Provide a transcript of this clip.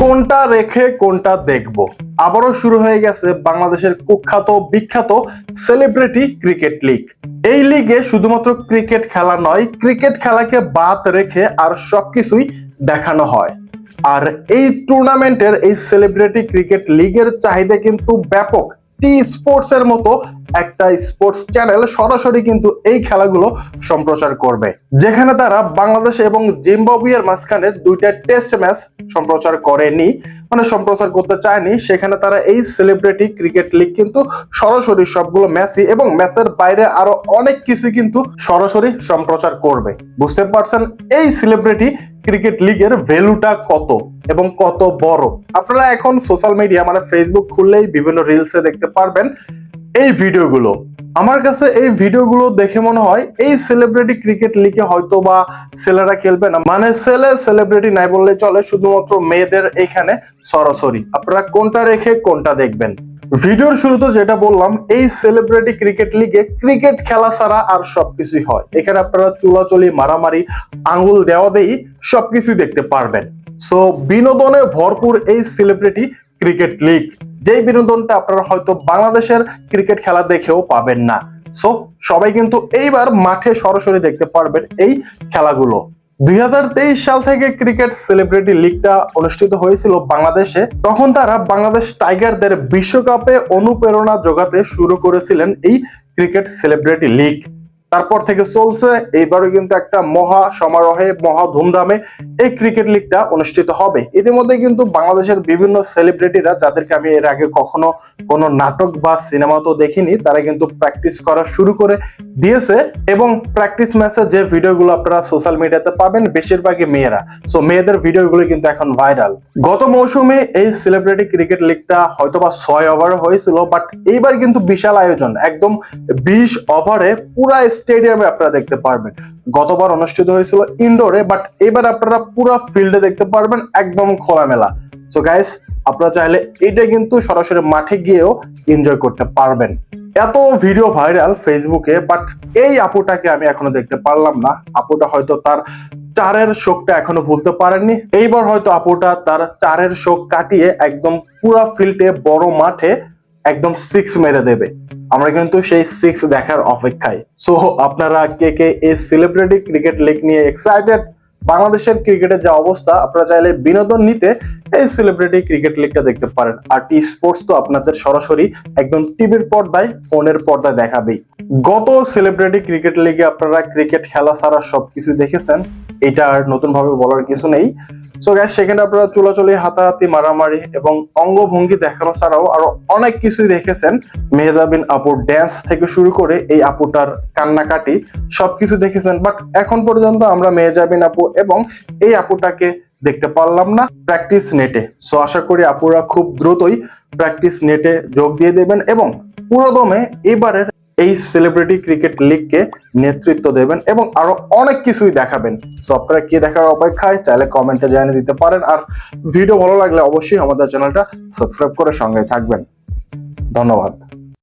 কোনটা রেখে কোনটা দেখব। আবারও শুরু হয়ে গেছে বাংলাদেশের কুখ্যাত বিখ্যাত সেলিব্রিটি ক্রিকেট লিগ। এই লিগে শুধুমাত্র ক্রিকেট খেলা নয়, ক্রিকেট খেলাকে বাদ রেখে আর সবকিছুই দেখানো হয়। আর এই টুর্নামেন্টের এই সেলিব্রিটি ক্রিকেট লিগের চাহিদা কিন্তু ব্যাপক। টি স্পোর্টস এর মতো একটা স্পোর্টস চ্যানেল সরাসরি কিন্তু এই খেলাগুলো সম্প্রচার করবে, যেখানে তারা বাংলাদেশ এবং জিম্বাবুয়ের মাঝখানে দুইটা টেস্ট ম্যাচ সম্প্রচার করেনি, মানে সম্প্রচার করতে চায়নি। সেখানে তারা এই সেলিব্রিটি ক্রিকেট লিগ কিন্তু সরাসরি সবগুলো ম্যাচই এবং ম্যাচের বাইরে আরো অনেক কিছু কিন্তু সরাসরি সম্প্রচার করবে। বুঝতে পারছেন এই সেলিব্রিটি ক্রিকেট লিগের ভ্যালুটা কত এবং কত বড়। আপনারা এখন সোশ্যাল মিডিয়া মানে ফেসবুক খুললেই বিভিন্ন রিলসে দেখতে পারবেন এই ভিডিওগুলো। আমার কাছে এই ভিডিওগুলো দেখে মনে হয় এই সেলিব্রিটি ক্রিকেট লিগে হয়তো বা ছেলেরা খেলবে না, মানে সেলিব্রিটি নাই বললে চলে, শুধুমাত্র মেয়েদের এখানে সরাসরি। আপনারা কোনটা রেখে কোনটা দেখবেন। ভিডিওর শুরুতে যেটা বললাম, এই সেলিব্রিটি ক্রিকেট লিগে ক্রিকেট খেলা ছাড়া আর সবকিছুই হয়। এখানে আপনারা চুলাচুলি, মারামারি, আঙ্গুল দেওয়া দেই সবকিছুই দেখতে পারবেন। সো বিনোদনে ভরপুর এই সেলিব্রিটি ক্রিকেট লিগ, যেই বিনোদনটা আপনারা হয়তো বাংলাদেশের ক্রিকেট খেলা দেখেও পাবেন না। সো সবাই কিন্তু এইবার মাঠে সরাসরি দেখতে পারবেন এই খেলাগুলো। 2023 সাল থেকে ক্রিকেট সেলিব্রিটি লিগটা অনুষ্ঠিত হয়েছিল বাংলাদেশে। তখন তারা বাংলাদেশ টাইগারদের বিশ্বকাপে অনুপ্রেরণা যোগাতে শুরু করেছিলেন এই ক্রিকেট সেলিব্রিটি লিগ। তারপর থেকে চলছে, এইবারও কিন্তু একটা মহা সমারোহে মহা ধুমধামে এই ক্রিকেট লিগটা অনুষ্ঠিত হবে। ইতিমধ্যে কিন্তু বাংলাদেশের বিভিন্ন সেলিব্রিটিরা, যাদেরকে আমি এর আগে কখনো কোনো নাটক বা সিনেমাতেও দেখিনি, তারা কিন্তু প্র্যাকটিস করা শুরু করে দিয়েছে। এবং প্র্যাকটিস ম্যাচের যে ভিডিওগুলো আপনারা সোশ্যাল মিডিয়াতে পাবেন বেশিরভাগই মেয়েরা। সো মেয়েদের ভিডিওগুলো কিন্তু এখন ভাইরাল। গত মৌসুমে এই সেলিব্রিটি ক্রিকেট লিগটা হয়তোবা 6 ওভারে হয়েছিল, বাট এইবার কিন্তু বিশাল আয়োজন, একদম 20 ওভারে পুরা স্টেডিয়ামে আপনারা দেখতে পারবেন। গতবার অনুষ্ঠিত হয়েছিল ইনডোরে, বাট এবার আপনারা পুরো ফিল্ডে দেখতে পারবেন, একদম খোলামেলা। সো গাইস, আপনারা চাইলে এটা কিন্তু সরাসরি মাঠে গিয়েও এনজয় করতে পারবেন। এত ভিডিও ভাইরাল ফেসবুকে, বাট এই আপুটাকে আমি এখনো দেখতে পারলাম না। আপুটা হয়তো তার 4-এর শোকটা এখনো ভুলতে পারেননি। এইবার হয়তো আপুটা তার 4-এর শোক কাটিয়ে একদম পুরো ফিল্ডে বড় মাঠে একদম 6 মেরে দেবে। আমরা কিন্তু সেই 6 দেখার অপেক্ষায়। সো আপনারা কে কে এই সেলিব্রিটি ক্রিকেট লিগ নিয়ে এক্সাইটেড? বাংলাদেশের ক্রিকেটের যা অবস্থা, আপনারা চাইলে বিনোদন নিতে এই সেলিব্রিটি ক্রিকেট লিগটা দেখতে পারেন। আর টি স্পোর্টস তো আপনাদের সরাসরি একদম টিভির পর্দায়, ফোনের পর্দায় দেখাবেই। গত সেলিব্রিটি ক্রিকেট লিগে আপনারা ক্রিকেট খেলা ছাড়া সবকিছু দেখেছেন, এটা আর নতুন ভাবে বলার কিছু নেই। সো গাইস, সেখানে আপনারা চুলাচুলি, হাতাহাতি, মারামারি এবং অঙ্গভঙ্গি দেখানো ছাড়াও আরো অনেক কিছুই দেখেছেন। মেহজাবিন আপুর ড্যান্স থেকে শুরু করে এই আপুটার কান্নাকাটি সবকিছু দেখেছেন। বাট এখন পর্যন্ত আমরা মেহজাবিন আপু এবং এই আপুটাকে দেখতে পারলাম না প্র্যাকটিস নেটে। সো আশা করি আপুরা খুব দ্রুতই প্র্যাকটিস নেটে যোগ দিয়ে দেবেন এবং পুরোদমে এবারের এই সেলিব্রিটি ক্রিকেট লিগকে নেতৃত্ব দেবেন এবং আরো অনেক কিছুই দেখাবেন। সো আপনারা কি দেখার অপেক্ষায়, চাইলে কমেন্টে জানিয়ে দিতে পারেন। আর ভিডিও ভালো লাগলে অবশ্যই আমাদের চ্যানেলটা সাবস্ক্রাইব করে সঙ্গে থাকবেন। ধন্যবাদ।